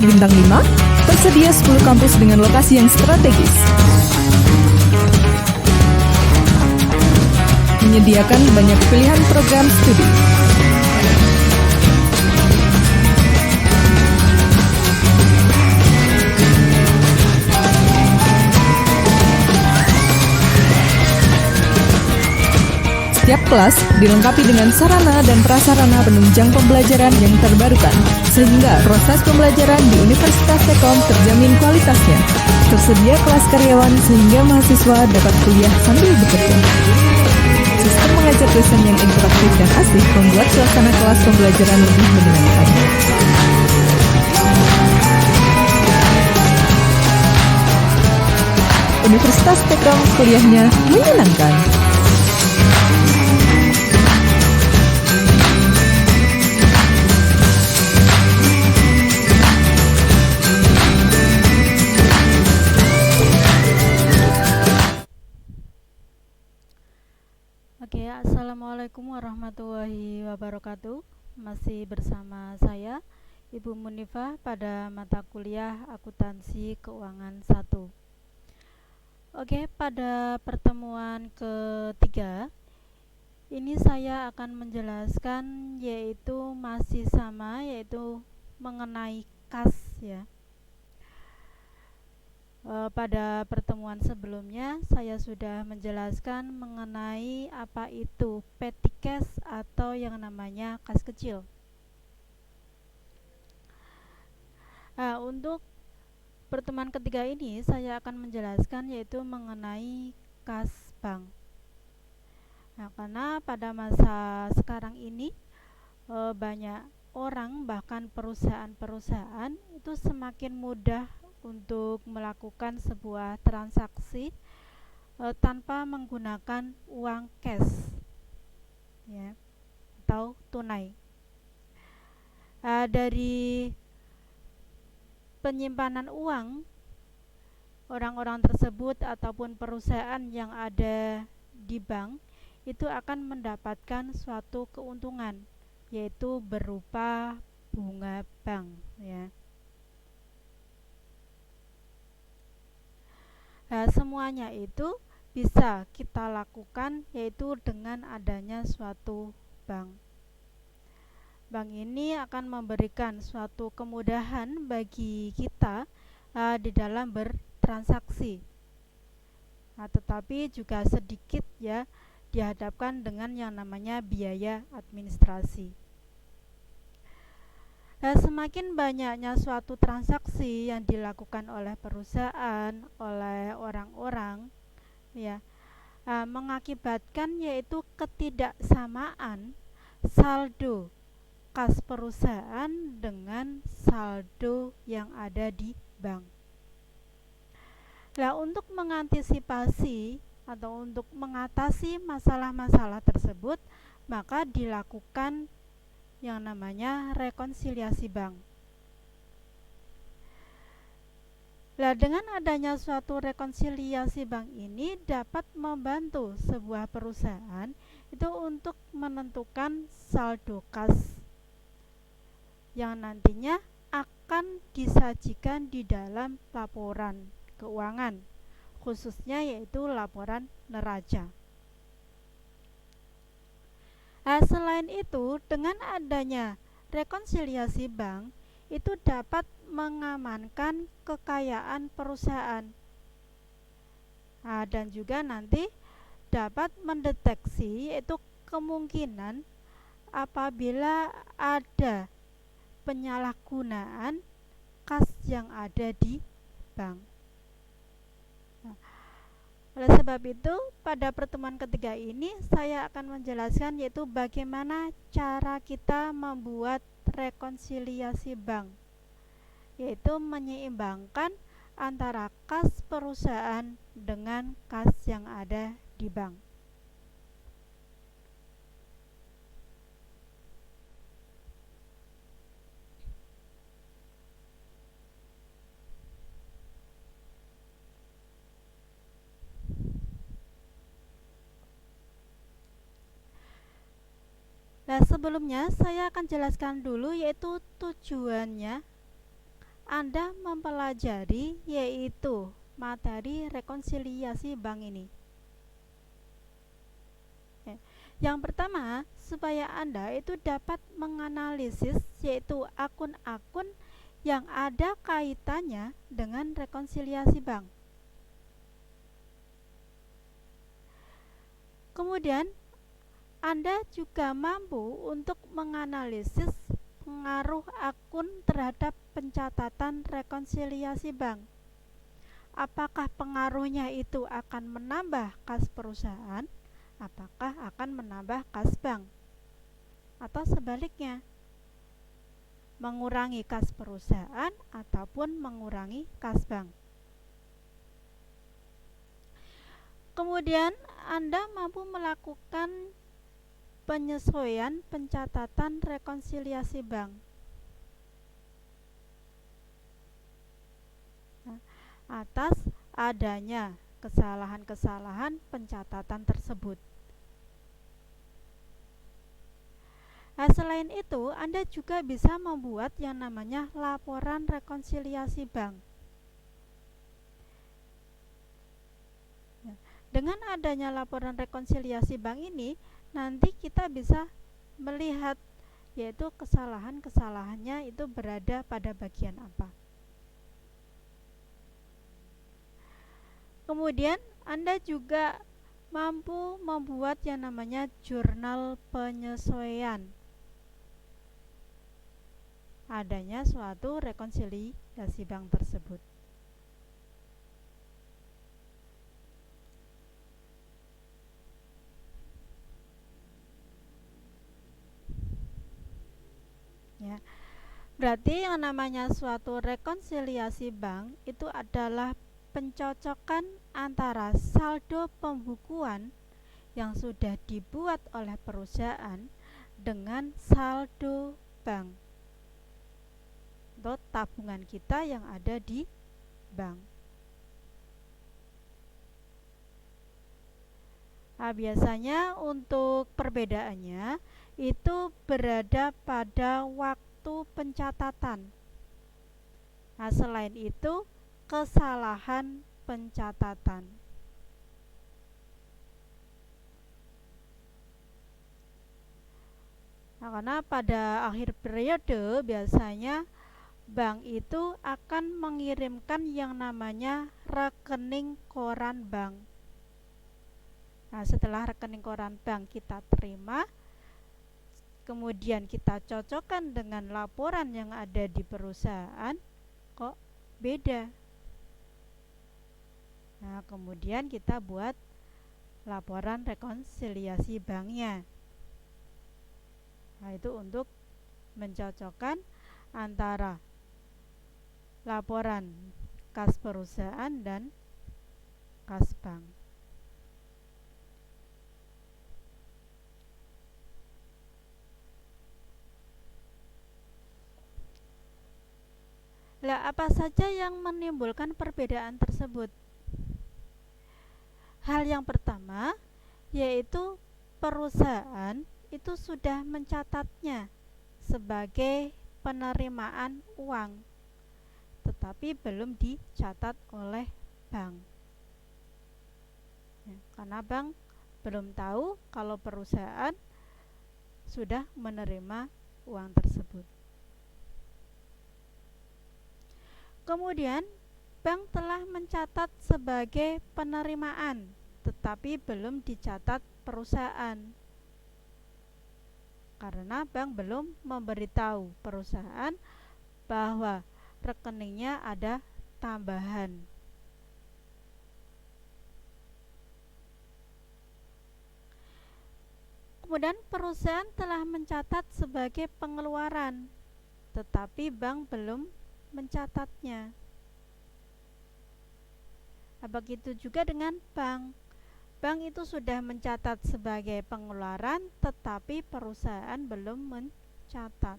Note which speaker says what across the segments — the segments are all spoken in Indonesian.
Speaker 1: Bintang 5 tersedia 10 kampus dengan lokasi yang strategis. Menyediakan banyak pilihan program studi. Setiap kelas dilengkapi dengan sarana dan prasarana penunjang pembelajaran yang terbarukan, sehingga proses pembelajaran di Universitas Tekom terjamin kualitasnya. Tersedia kelas karyawan sehingga mahasiswa dapat kuliah sambil bekerja. Sistem mengajar dosen yang interaktif dan asik membuat suasana kelas pembelajaran lebih menyenangkan. Universitas Tekom, kuliahnya menyenangkan.
Speaker 2: Oke, assalamualaikum warahmatullahi wabarakatuh. Masih bersama saya, Ibu Munifah, pada mata kuliah Akuntansi Keuangan 1. Oke, pada pertemuan ketiga, ini saya akan menjelaskan yaitu masih sama, yaitu mengenai kas ya. Pada pertemuan sebelumnya saya sudah menjelaskan mengenai apa itu petty cash atau yang namanya kas kecil. Untuk pertemuan ketiga ini saya akan menjelaskan yaitu mengenai kas bank. Karena pada masa sekarang ini banyak orang bahkan perusahaan-perusahaan itu semakin mudah untuk melakukan sebuah transaksi tanpa menggunakan uang cash ya, atau tunai. Dari penyimpanan uang orang-orang tersebut ataupun perusahaan yang ada di bank itu akan mendapatkan suatu keuntungan, yaitu berupa bunga bank ya. Semuanya itu bisa kita lakukan yaitu dengan adanya suatu bank. Bank ini akan memberikan suatu kemudahan bagi kita di dalam bertransaksi. Tetapi juga sedikit ya dihadapkan dengan yang namanya biaya administrasi. Semakin banyaknya suatu transaksi yang dilakukan oleh perusahaan, oleh orang-orang ya, mengakibatkan yaitu ketidaksamaan saldo kas perusahaan dengan saldo yang ada di bank. Untuk mengantisipasi atau untuk mengatasi masalah-masalah tersebut, maka dilakukan yang namanya rekonsiliasi bank. Dengan adanya suatu rekonsiliasi bank ini dapat membantu sebuah perusahaan itu untuk menentukan saldo kas yang nantinya akan disajikan di dalam laporan keuangan, khususnya yaitu laporan neraca. Selain itu, dengan adanya rekonsiliasi bank itu dapat mengamankan kekayaan perusahaan dan juga nanti dapat mendeteksi yaitu kemungkinan apabila ada penyalahgunaan kas yang ada di bank. Oleh sebab itu, pada pertemuan ketiga ini saya akan menjelaskan yaitu bagaimana cara kita membuat rekonsiliasi bank, yaitu menyeimbangkan antara kas perusahaan dengan kas yang ada di bank. Sebelumnya saya akan jelaskan dulu yaitu tujuannya Anda mempelajari yaitu materi rekonsiliasi bank ini. Yang pertama, supaya Anda itu dapat menganalisis yaitu akun-akun yang ada kaitannya dengan rekonsiliasi bank. Kemudian, Anda juga mampu untuk menganalisis pengaruh akun terhadap pencatatan rekonsiliasi bank. Apakah pengaruhnya itu akan menambah kas perusahaan, apakah akan menambah kas bank, atau sebaliknya, mengurangi kas perusahaan ataupun mengurangi kas bank. Kemudian Anda mampu melakukan penyesuaian pencatatan rekonsiliasi bank atas adanya kesalahan-kesalahan pencatatan tersebut. Selain itu, Anda juga bisa membuat yang namanya laporan rekonsiliasi bank. Dengan adanya laporan rekonsiliasi bank ini, nanti kita bisa melihat yaitu kesalahan-kesalahannya itu berada pada bagian apa. Kemudian Anda juga mampu membuat yang namanya jurnal penyesuaian adanya suatu rekonsiliasi bank tersebut. Ya. Berarti yang namanya suatu rekonsiliasi bank itu adalah pencocokan antara saldo pembukuan yang sudah dibuat oleh perusahaan dengan saldo bank atau tabungan kita yang ada di bank. Nah, biasanya untuk perbedaannya itu berada pada waktu pencatatan. Nah, selain itu kesalahan pencatatan. Nah, karena pada akhir periode biasanya bank itu akan mengirimkan yang namanya rekening koran bank. Nah, setelah rekening koran bank kita terima, kemudian kita cocokkan dengan laporan yang ada di perusahaan, kok beda. Nah, kemudian kita buat laporan rekonsiliasi banknya. Nah, itu untuk mencocokkan antara laporan kas perusahaan dan kas bank. Lah, apa saja yang menimbulkan perbedaan tersebut? Hal yang pertama yaitu perusahaan itu sudah mencatatnya sebagai penerimaan uang, tetapi belum dicatat oleh bank. Karena bank belum tahu kalau perusahaan sudah menerima uang tersebut. Kemudian bank telah mencatat sebagai penerimaan, tetapi belum dicatat perusahaan. Karena bank belum memberitahu perusahaan bahwa rekeningnya ada tambahan. Kemudian perusahaan telah mencatat sebagai pengeluaran, tetapi bank belum mencatatnya. Nah, begitu juga dengan bank. Bank itu sudah mencatat sebagai pengeluaran, tetapi perusahaan belum mencatat.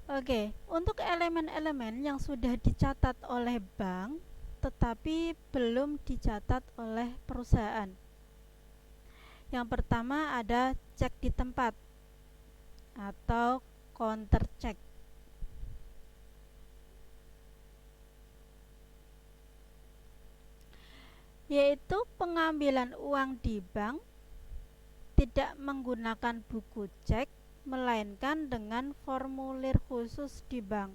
Speaker 2: Oke, untuk elemen-elemen yang sudah dicatat oleh bank, tetapi belum dicatat oleh perusahaan. Yang pertama ada cek di tempat atau counter check. Yaitu pengambilan uang di bank tidak menggunakan buku cek, melainkan dengan formulir khusus di bank.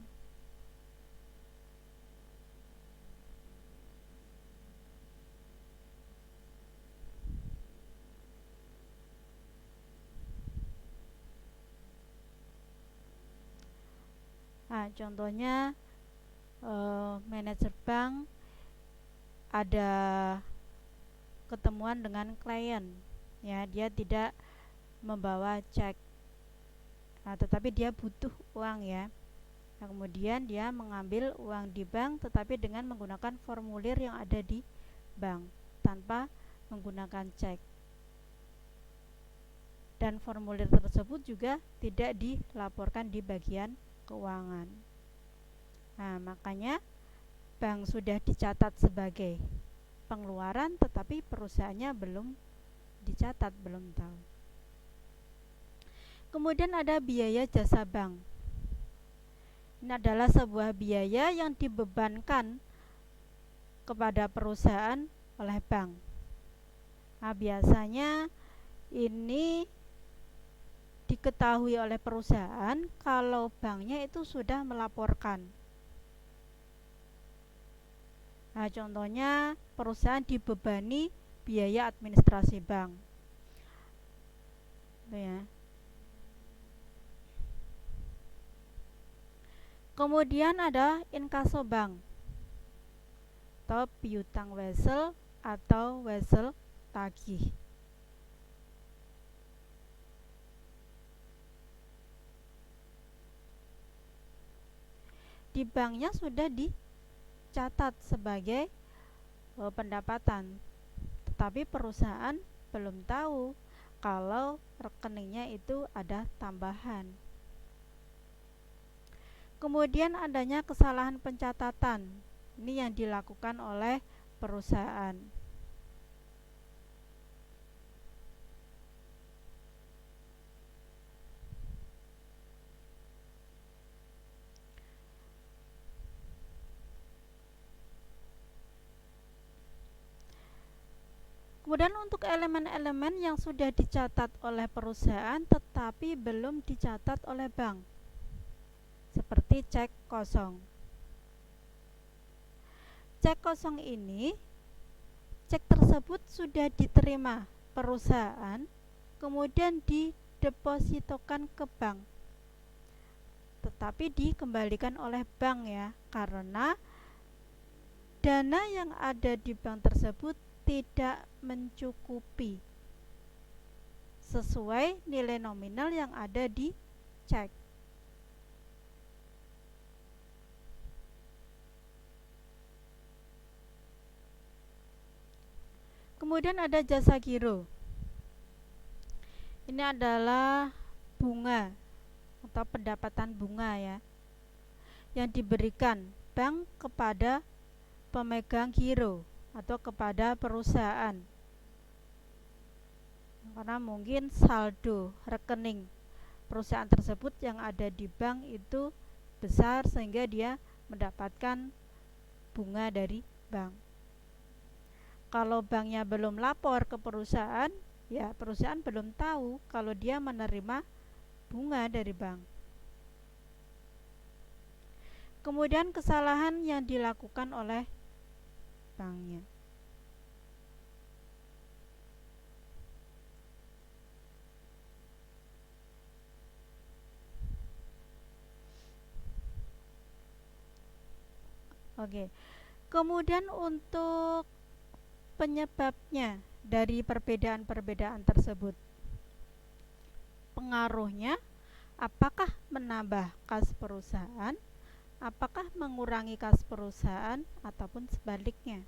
Speaker 2: Nah, contohnya manajer bank ada ketemuan dengan klien, ya, dia tidak membawa cek, nah, tetapi dia butuh uang, ya. Nah, kemudian dia mengambil uang di bank tetapi dengan menggunakan formulir yang ada di bank tanpa menggunakan cek, dan formulir tersebut juga tidak dilaporkan di bagian keuangan. Nah, makanya bank sudah dicatat sebagai pengeluaran tetapi perusahaannya belum dicatat, belum tahu. Kemudian ada biaya jasa bank. Ini adalah sebuah biaya yang dibebankan kepada perusahaan oleh bank. Nah, biasanya ini diketahui oleh perusahaan kalau banknya itu sudah melaporkan. Nah, contohnya perusahaan dibebani biaya administrasi bank, ya. Kemudian ada inkaso bank atau piutang wesel atau wesel tagih. Di banknya sudah dicatat sebagai pendapatan, tetapi perusahaan belum tahu kalau rekeningnya itu ada tambahan. Kemudian adanya kesalahan pencatatan. Ini yang dilakukan oleh perusahaan. Kemudian untuk elemen-elemen yang sudah dicatat oleh perusahaan tetapi belum dicatat oleh bank, seperti cek kosong. Cek kosong ini, cek tersebut sudah diterima perusahaan, kemudian didepositokan ke bank, tetapi dikembalikan oleh bank, ya, karena dana yang ada di bank tersebut tidak mencukupi sesuai nilai nominal yang ada di cek. Kemudian ada jasa giro. Ini adalah bunga atau pendapatan bunga, ya, yang diberikan bank kepada pemegang giro atau kepada perusahaan, karena mungkin saldo rekening perusahaan tersebut yang ada di bank itu besar sehingga dia mendapatkan bunga dari bank. Kalau banknya belum lapor ke perusahaan, ya perusahaan belum tahu kalau dia menerima bunga dari bank. Kemudian kesalahan yang dilakukan oleh banknya. Oke. Kemudian untuk penyebabnya dari perbedaan-perbedaan tersebut, pengaruhnya apakah menambah kas perusahaan, apakah mengurangi kas perusahaan, ataupun sebaliknya,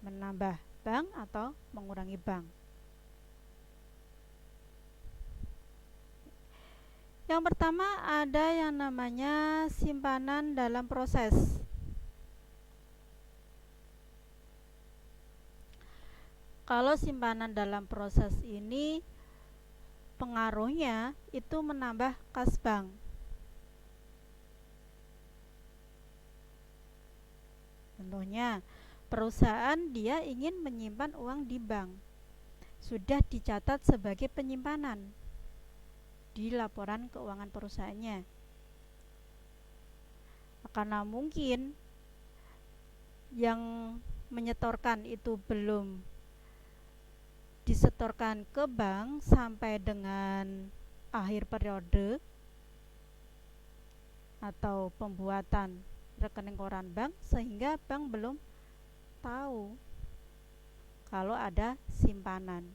Speaker 2: menambah bank atau mengurangi bank. Yang pertama ada yang namanya simpanan dalam proses. Kalau simpanan dalam proses ini pengaruhnya itu menambah kas bank. Contohnya, perusahaan dia ingin menyimpan uang di bank, sudah dicatat sebagai penyimpanan di laporan keuangan perusahaannya. Karena mungkin yang menyetorkan itu belum disetorkan ke bank sampai dengan akhir periode atau pembuatan rekening koran bank, sehingga bank belum tahu kalau ada simpanan.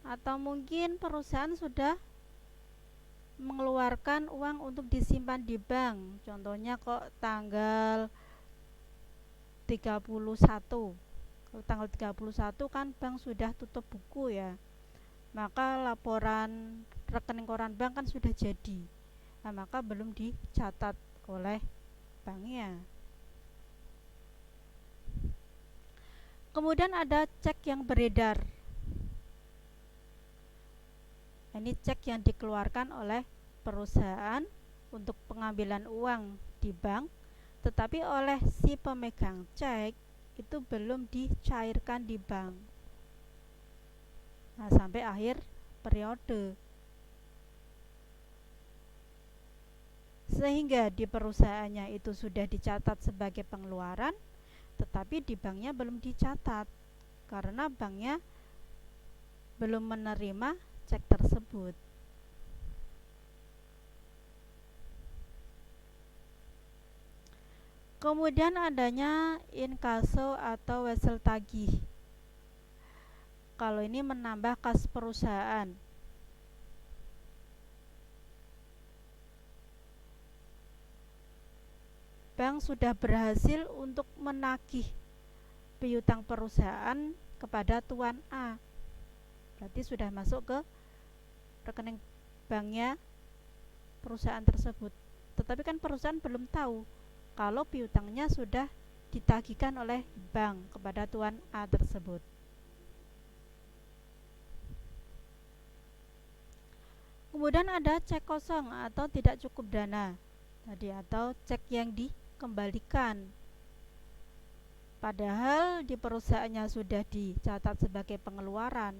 Speaker 2: Atau mungkin perusahaan sudah mengeluarkan uang untuk disimpan di bank. Contohnya kok tanggal 31. Kalau tanggal 31 kan bank sudah tutup buku ya. Maka laporan rekening koran bank kan sudah jadi. Nah, maka belum dicatat oleh banknya. Kemudian ada cek yang beredar. Ini cek yang dikeluarkan oleh perusahaan untuk pengambilan uang di bank, tetapi oleh si pemegang cek itu belum dicairkan di bank. Nah, sampai akhir periode. Sehingga di perusahaannya itu sudah dicatat sebagai pengeluaran, tetapi di banknya belum dicatat karena banknya belum menerima cek tersebut. Kemudian adanya inkaso atau wesel tagih. Kalau ini menambah kas perusahaan. Bank sudah berhasil untuk menagih piutang perusahaan kepada Tuan A. Berarti sudah masuk ke rekening banknya perusahaan tersebut. Tetapi kan perusahaan belum tahu kalau piutangnya sudah ditagihkan oleh bank kepada Tuan A tersebut. Kemudian ada cek kosong atau tidak cukup dana tadi, atau cek yang dikembalikan. Padahal di perusahaannya sudah dicatat sebagai pengeluaran.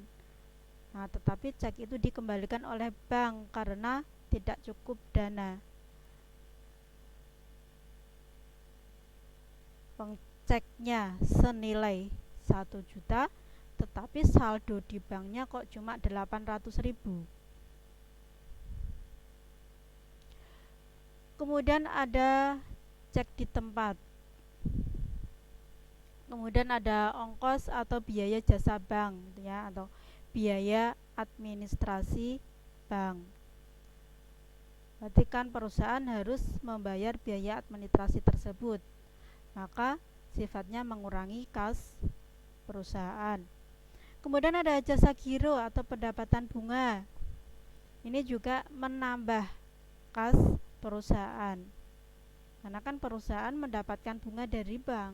Speaker 2: Nah, tetapi cek itu dikembalikan oleh bank karena tidak cukup dana. Ceknya senilai 1 juta, tetapi saldo di banknya kok cuma 800.000. Kemudian ada cek di tempat. Kemudian ada ongkos atau biaya jasa bank ya, atau biaya administrasi bank. Berarti kan perusahaan harus membayar biaya administrasi tersebut, maka sifatnya mengurangi kas perusahaan. Kemudian ada jasa giro atau pendapatan bunga. Ini juga menambah kas perusahaan, karena kan perusahaan mendapatkan bunga dari bank.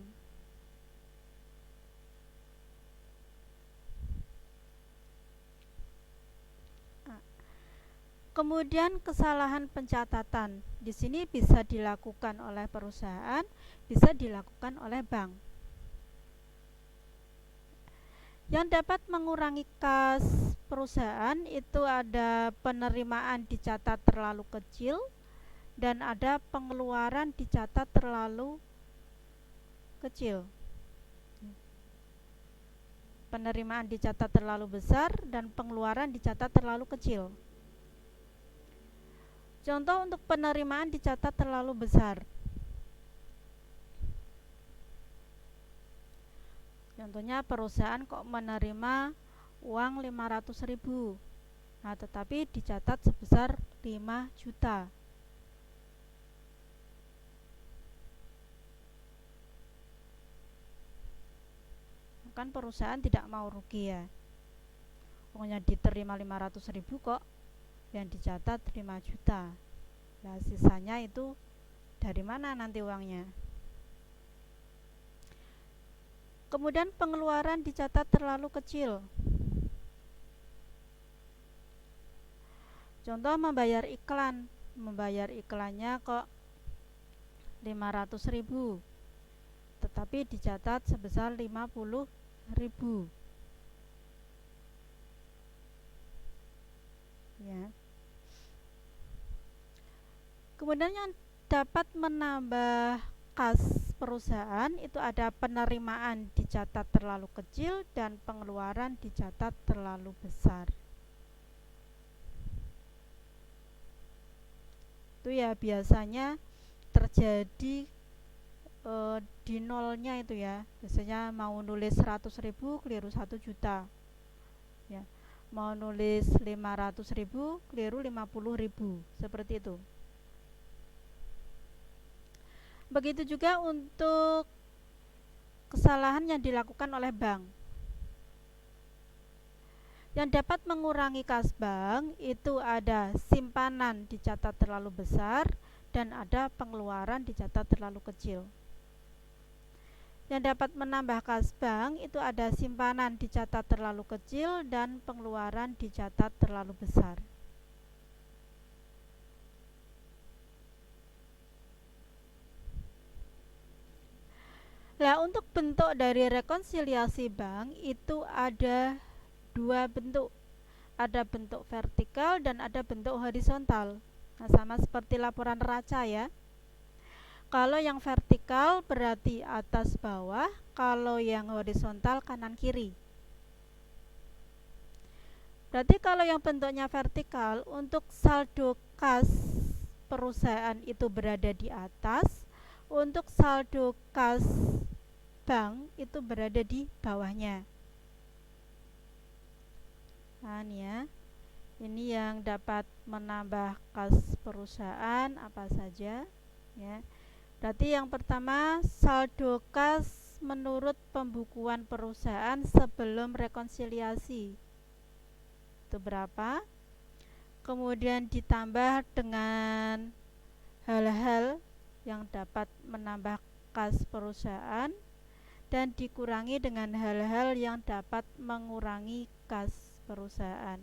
Speaker 2: Kemudian kesalahan pencatatan di sini bisa dilakukan oleh perusahaan, bisa dilakukan oleh bank. Yang dapat mengurangi kas perusahaan itu ada penerimaan dicatat terlalu kecil dan ada pengeluaran dicatat terlalu kecil. Penerimaan dicatat terlalu besar dan pengeluaran dicatat terlalu kecil. Contoh untuk penerimaan dicatat terlalu besar. Contohnya perusahaan kok menerima uang 500.000. Nah, tetapi dicatat sebesar 5 juta. kan perusahaan tidak mau rugi ya. Pokoknya diterima 500.000 kok, yang dicatat 5 juta. Nah, sisanya itu dari mana nanti uangnya? Kemudian pengeluaran dicatat terlalu kecil. Contoh membayar iklan. Membayar iklannya kok 500.000, tetapi dicatat sebesar 50.000. Ya. Kemudian yang dapat menambah kas perusahaan itu ada penerimaan dicatat terlalu kecil dan pengeluaran dicatat terlalu besar. Itu ya biasanya terjadi di nolnya itu ya. Biasanya mau nulis 100.000 keliru 1 juta. Ya. Mau nulis 500.000 keliru 50.000, seperti itu. Begitu juga untuk kesalahan yang dilakukan oleh bank. Yang dapat mengurangi kas bank itu ada simpanan dicatat terlalu besar dan ada pengeluaran dicatat terlalu kecil. Yang dapat menambah kas bank itu ada simpanan dicatat terlalu kecil dan pengeluaran dicatat terlalu besar. Nah, untuk bentuk dari rekonsiliasi bank itu ada 2 bentuk. Ada bentuk vertikal dan ada bentuk horizontal. Nah, sama seperti laporan neraca ya. Kalau yang vertikal berarti atas bawah, kalau yang horizontal kanan kiri. Berarti kalau yang bentuknya vertikal, untuk saldo kas perusahaan itu berada di atas, untuk saldo kas bank itu berada di bawahnya. Nah, ini ya. Ini yang dapat menambah kas perusahaan apa saja ya. Berarti yang pertama saldo kas menurut pembukuan perusahaan sebelum rekonsiliasi. Itu berapa? Kemudian ditambah dengan hal-hal yang dapat menambah kas perusahaan dan dikurangi dengan hal-hal yang dapat mengurangi kas perusahaan.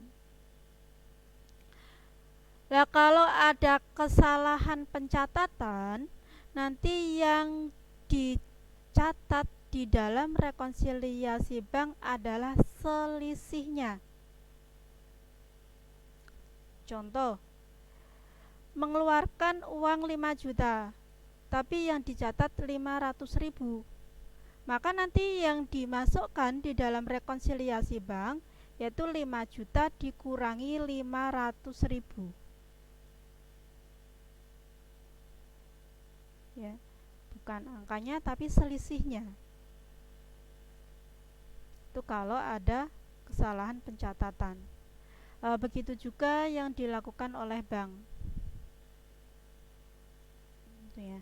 Speaker 2: Nah, kalau ada kesalahan pencatatan, nanti yang dicatat di dalam rekonsiliasi bank adalah selisihnya. Contoh, mengeluarkan uang 5 juta, tapi yang dicatat 500.000. Maka nanti yang dimasukkan di dalam rekonsiliasi bank yaitu 5 juta dikurangi 500.000. Ya, bukan angkanya tapi selisihnya. Itu kalau ada kesalahan pencatatan. Begitu juga yang dilakukan oleh bank. Itu ya.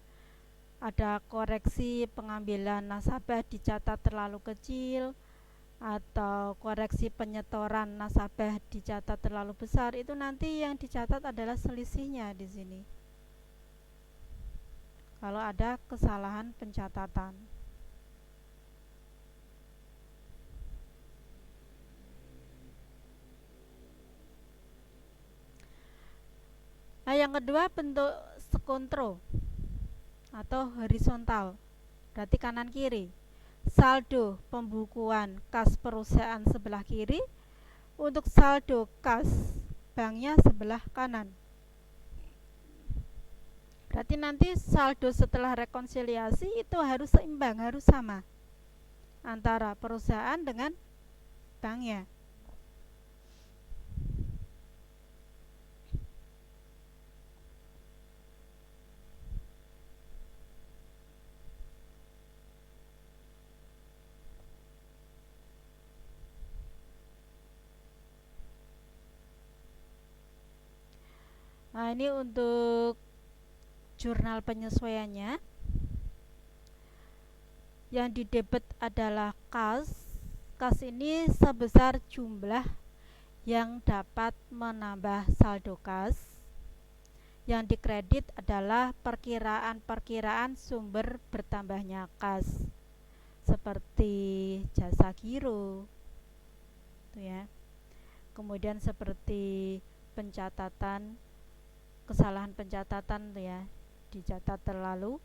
Speaker 2: Ada koreksi pengambilan nasabah dicatat terlalu kecil atau koreksi penyetoran nasabah dicatat terlalu besar, itu nanti yang dicatat adalah selisihnya di sini. Kalau ada kesalahan pencatatan. Nah, yang kedua bentuk skontro atau horizontal, berarti kanan kiri. Saldo pembukuan kas perusahaan sebelah kiri, untuk saldo kas banknya sebelah kanan. Berarti nanti saldo setelah rekonsiliasi itu harus seimbang, harus sama antara perusahaan dengan banknya. Nah, ini untuk jurnal penyesuaiannya. Yang didebet adalah kas, kas ini sebesar jumlah yang dapat menambah saldo kas. Yang dikredit adalah perkiraan-perkiraan sumber bertambahnya kas, seperti jasa giro, itu ya. Kemudian seperti pencatatan, kesalahan pencatatan tuh ya, dicatat terlalu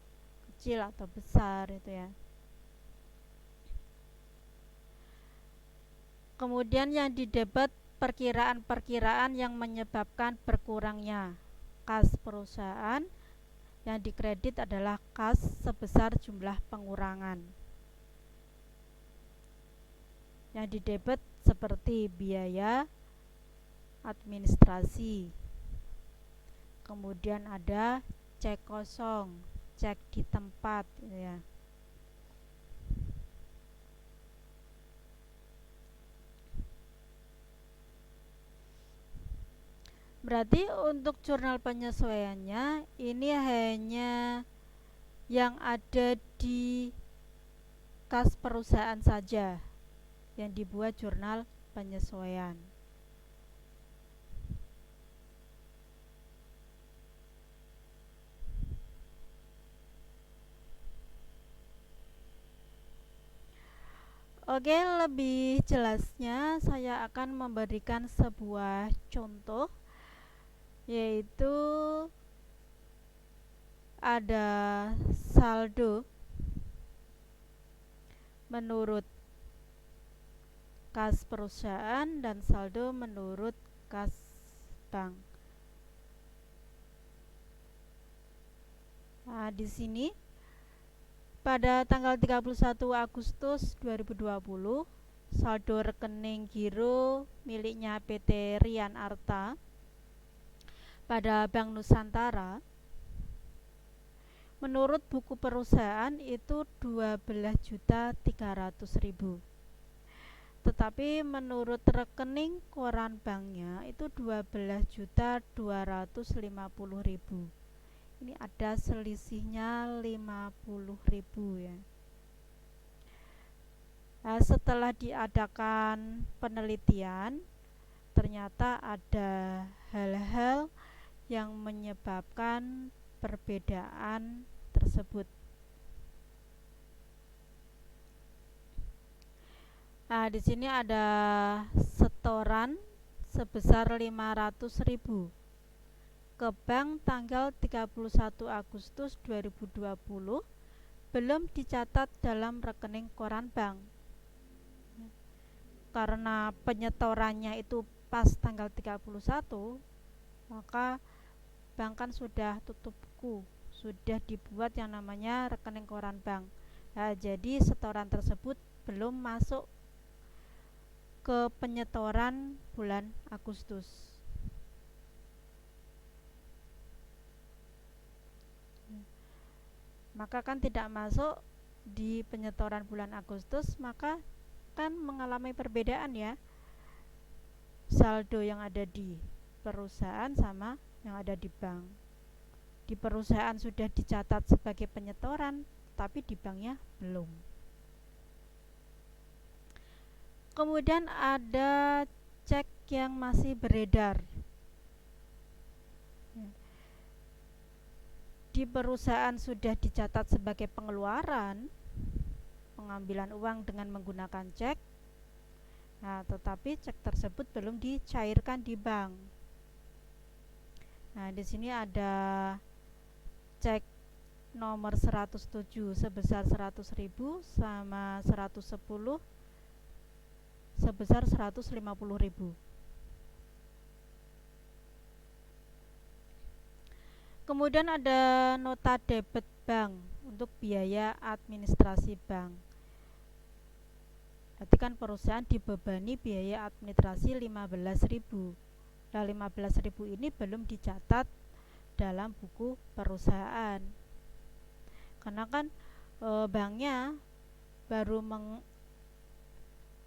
Speaker 2: kecil atau besar itu ya. Kemudian yang didebet perkiraan-perkiraan yang menyebabkan berkurangnya kas perusahaan. Yang dikredit adalah kas sebesar jumlah pengurangan. Yang didebet seperti biaya administrasi. Kemudian ada cek kosong, cek di tempat gitu ya. Berarti untuk jurnal penyesuaiannya ini hanya yang ada di kas perusahaan saja yang dibuat jurnal penyesuaian. Oke, lebih jelasnya saya akan memberikan sebuah contoh, yaitu ada saldo menurut kas perusahaan dan saldo menurut kas bank. Nah, di sini pada tanggal 31 Agustus 2020, saldo rekening giro miliknya PT Rian Arta pada Bank Nusantara menurut buku perusahaan itu 12.300.000. Tetapi menurut rekening koran banknya itu 12.250.000. Ini ada selisihnya 50.000 ya. Nah, setelah diadakan penelitian, ternyata ada hal-hal yang menyebabkan perbedaan tersebut. Nah, di sini ada setoran sebesar 500.000 ke bank tanggal 31 Agustus 2020 belum dicatat dalam rekening koran bank. Karena penyetorannya itu pas tanggal 31, maka bank kan sudah tutup buku, sudah dibuat yang namanya rekening koran bank. Nah, jadi setoran tersebut belum masuk ke penyetoran bulan Agustus. Maka kan tidak masuk di penyetoran bulan Agustus, maka kan mengalami perbedaan ya, saldo yang ada di perusahaan sama yang ada di bank. Di perusahaan sudah dicatat sebagai penyetoran, tapi di banknya belum. Kemudian ada cek yang masih beredar. Di perusahaan sudah dicatat sebagai pengeluaran, pengambilan uang dengan menggunakan cek. Nah, tetapi cek tersebut belum dicairkan di bank. Nah, di sini ada cek nomor 107 sebesar 100.000 sama 110 sebesar 150.000. Kemudian ada nota debit bank untuk biaya administrasi bank. Berarti kan perusahaan dibebani biaya administrasi 15.000. Nah, 15.000 ini belum dicatat dalam buku perusahaan. Karena kan banknya baru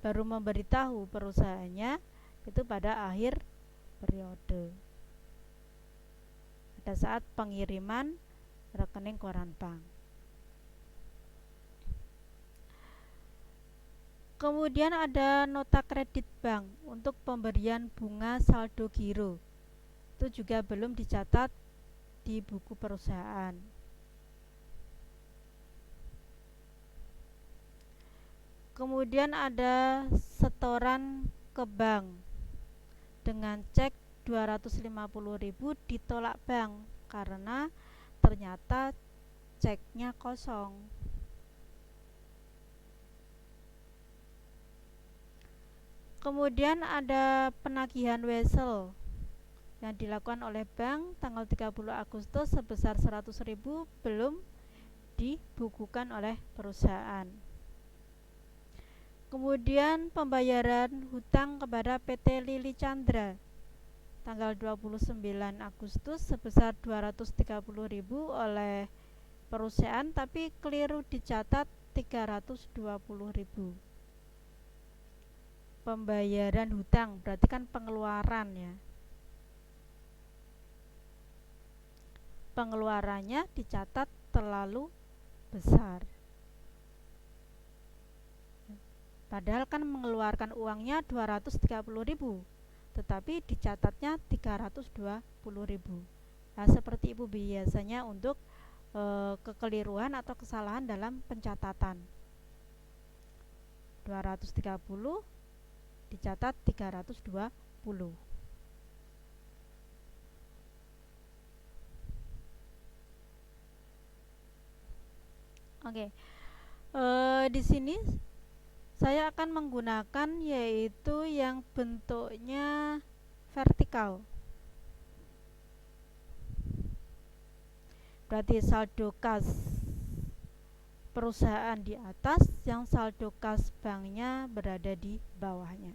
Speaker 2: memberitahu perusahaannya itu pada akhir periode, pada saat pengiriman rekening koran bank. Kemudian ada nota kredit bank untuk pemberian bunga saldo giro. Itu juga belum dicatat di buku perusahaan. Kemudian ada setoran ke bank dengan cek 250.000 ditolak bank karena ternyata ceknya kosong. Kemudian ada penagihan wesel yang dilakukan oleh bank tanggal 30 Agustus sebesar 100.000 belum dibukukan oleh perusahaan. Kemudian pembayaran hutang kepada PT Lili Chandra tanggal 29 Agustus sebesar 230.000 oleh perusahaan tapi keliru dicatat 320.000. Pembayaran hutang berarti kan pengeluaran ya. Pengeluarannya dicatat terlalu besar. Padahal kan mengeluarkan uangnya 230.000, tetapi dicatatnya 320.000. Nah, seperti Ibu biasanya untuk kekeliruan atau kesalahan dalam pencatatan. 230 dicatat 320. Oke. Di sini saya akan menggunakan yaitu yang bentuknya vertikal. Berarti saldo kas perusahaan di atas, yang saldo kas banknya berada di bawahnya.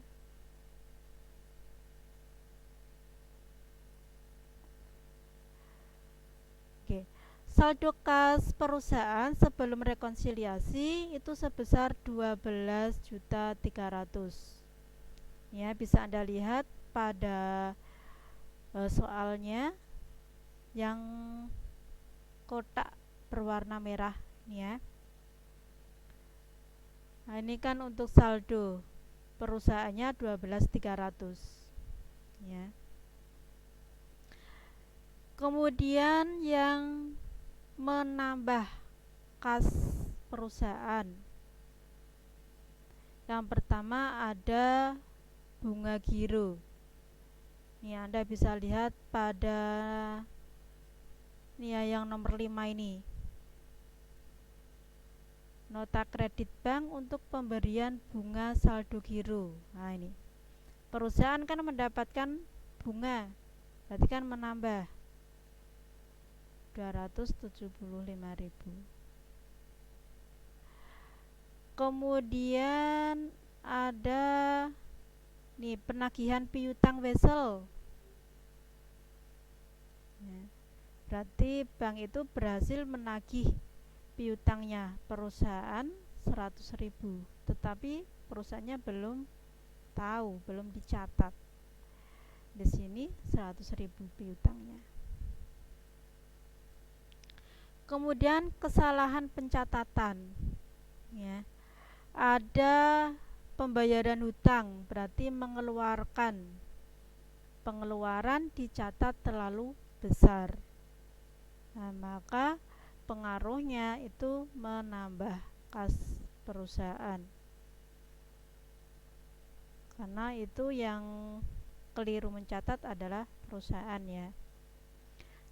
Speaker 2: Oke. Saldo kas perusahaan sebelum rekonsiliasi itu sebesar 12.300.000. Ya, bisa Anda lihat pada soalnya yang kotak berwarna merah ini ya. Nah, ini kan untuk saldo perusahaannya 12.300 ya. Kemudian yang menambah kas perusahaan, yang pertama ada bunga giro. Ini Anda bisa lihat pada ini ya, yang nomor 5 ini. Nota kredit bank untuk pemberian bunga saldo giro. Nah, ini. Perusahaan kan mendapatkan bunga, berarti kan menambah 275.000. Kemudian ada nih penagihan piutang wesel. Ya. Berarti bank itu berhasil menagih piutangnya perusahaan 100.000, tetapi perusahaannya belum tahu, belum dicatat. Di sini 100.000 piutangnya. Kemudian kesalahan pencatatan. Ya. Ada pembayaran hutang, berarti pengeluaran dicatat terlalu besar. Nah, maka pengaruhnya itu menambah kas perusahaan, karena itu yang keliru mencatat adalah perusahaan ya.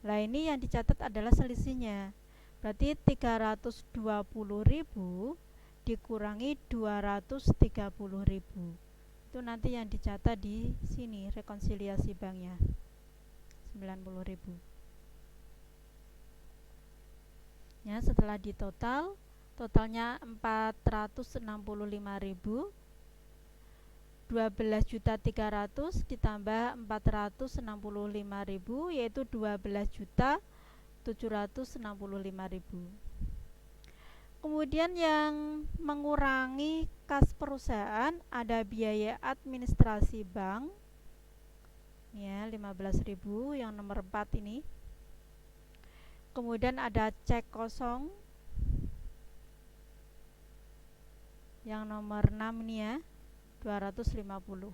Speaker 2: Nah, ini yang dicatat adalah selisihnya, berarti 320.000 dikurangi 230.000. Itu nanti yang dicatat di sini rekonsiliasi banknya 90.000. Ya, setelah ditotal, totalnya 465.000. 12.300 ditambah 465.000 yaitu 12.765.000. Kemudian yang mengurangi kas perusahaan ada biaya administrasi bank ya, 15.000 yang nomor 4 ini. Kemudian ada cek kosong Yang nomor 6 ini ya, 250.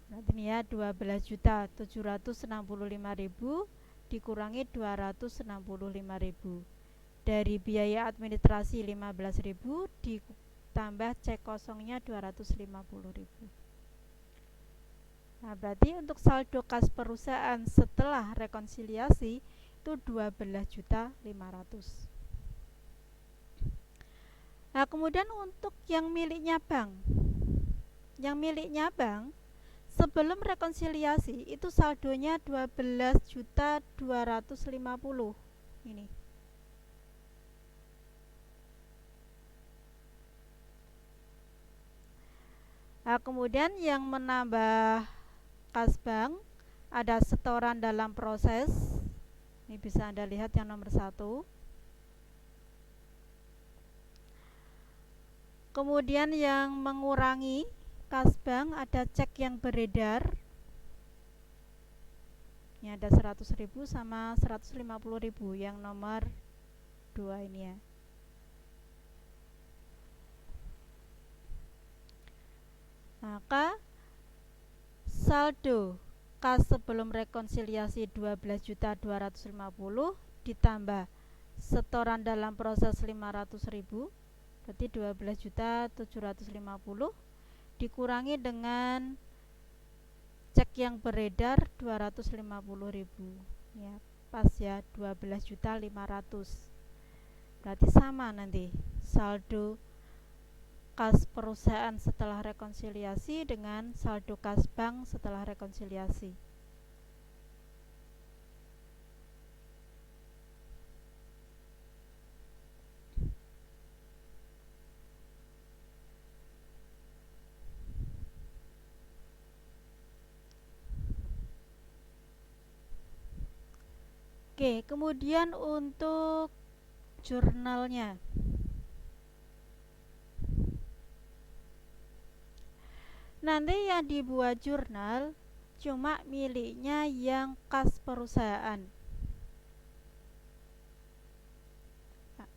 Speaker 2: Berarti ini ya 12.765.000 dikurangi 265.000. Dari biaya administrasi 15.000 ditambah cek kosongnya 250.000. Nah, berarti untuk saldo kas perusahaan setelah rekonsiliasi itu 12.500.000. Nah, kemudian untuk yang miliknya bank. Yang miliknya bank sebelum rekonsiliasi itu saldonya 12.250.000 ini. Nah, kemudian yang menambah kas bank ada setoran dalam proses. Ini bisa Anda lihat yang nomor 1. Kemudian yang mengurangi kas bank ada cek yang beredar. Ini ada 100.000 sama 150.000 yang nomor 2 ini ya. Maka saldo kas sebelum rekonsiliasi 12.250.000 ditambah setoran dalam proses 500.000 berarti 12.750.000 dikurangi dengan cek yang beredar 250.000 ya, pas ya 12.500.000. Berarti sama nanti saldo kas perusahaan setelah rekonsiliasi dengan saldo kas bank setelah rekonsiliasi. Oke, kemudian untuk jurnalnya. Nanti yang dibuat jurnal cuma miliknya yang kas perusahaan. Nah,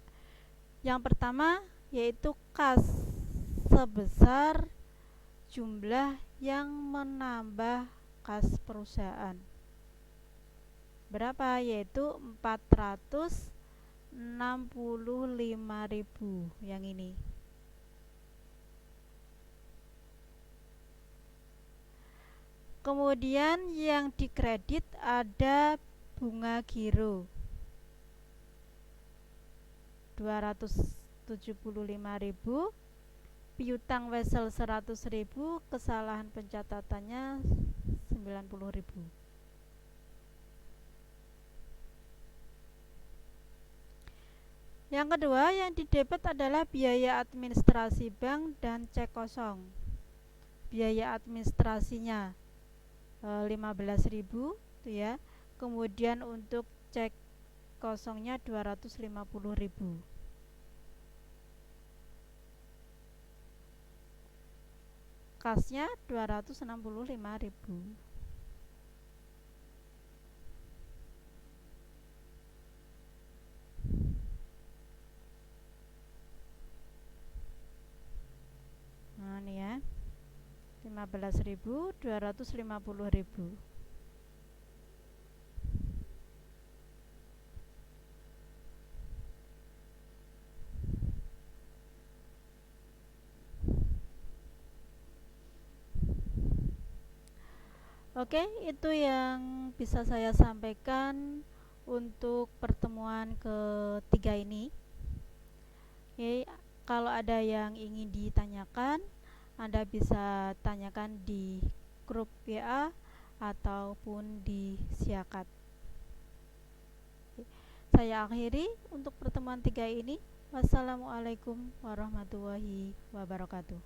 Speaker 2: yang pertama yaitu kas sebesar jumlah yang menambah kas perusahaan. Berapa? Yaitu 465.000 yang ini. Kemudian yang dikredit ada bunga giro 275.000, piutang wesel 100.000, kesalahan pencatatannya 90.000. Yang kedua yang didebet adalah biaya administrasi bank dan cek kosong. Biaya administrasinya 15.000 tuh ya. Kemudian untuk cek kosongnya 250.000. Kasnya 265.000. Nah ini ya, 15.000, 250.000. Oke, itu yang bisa saya sampaikan untuk pertemuan ketiga ini. Oke, kalau ada yang ingin ditanyakan, Anda bisa tanyakan di grup WA ataupun di Siakat. Saya akhiri untuk pertemuan 3 ini. Wassalamualaikum warahmatullahi wabarakatuh.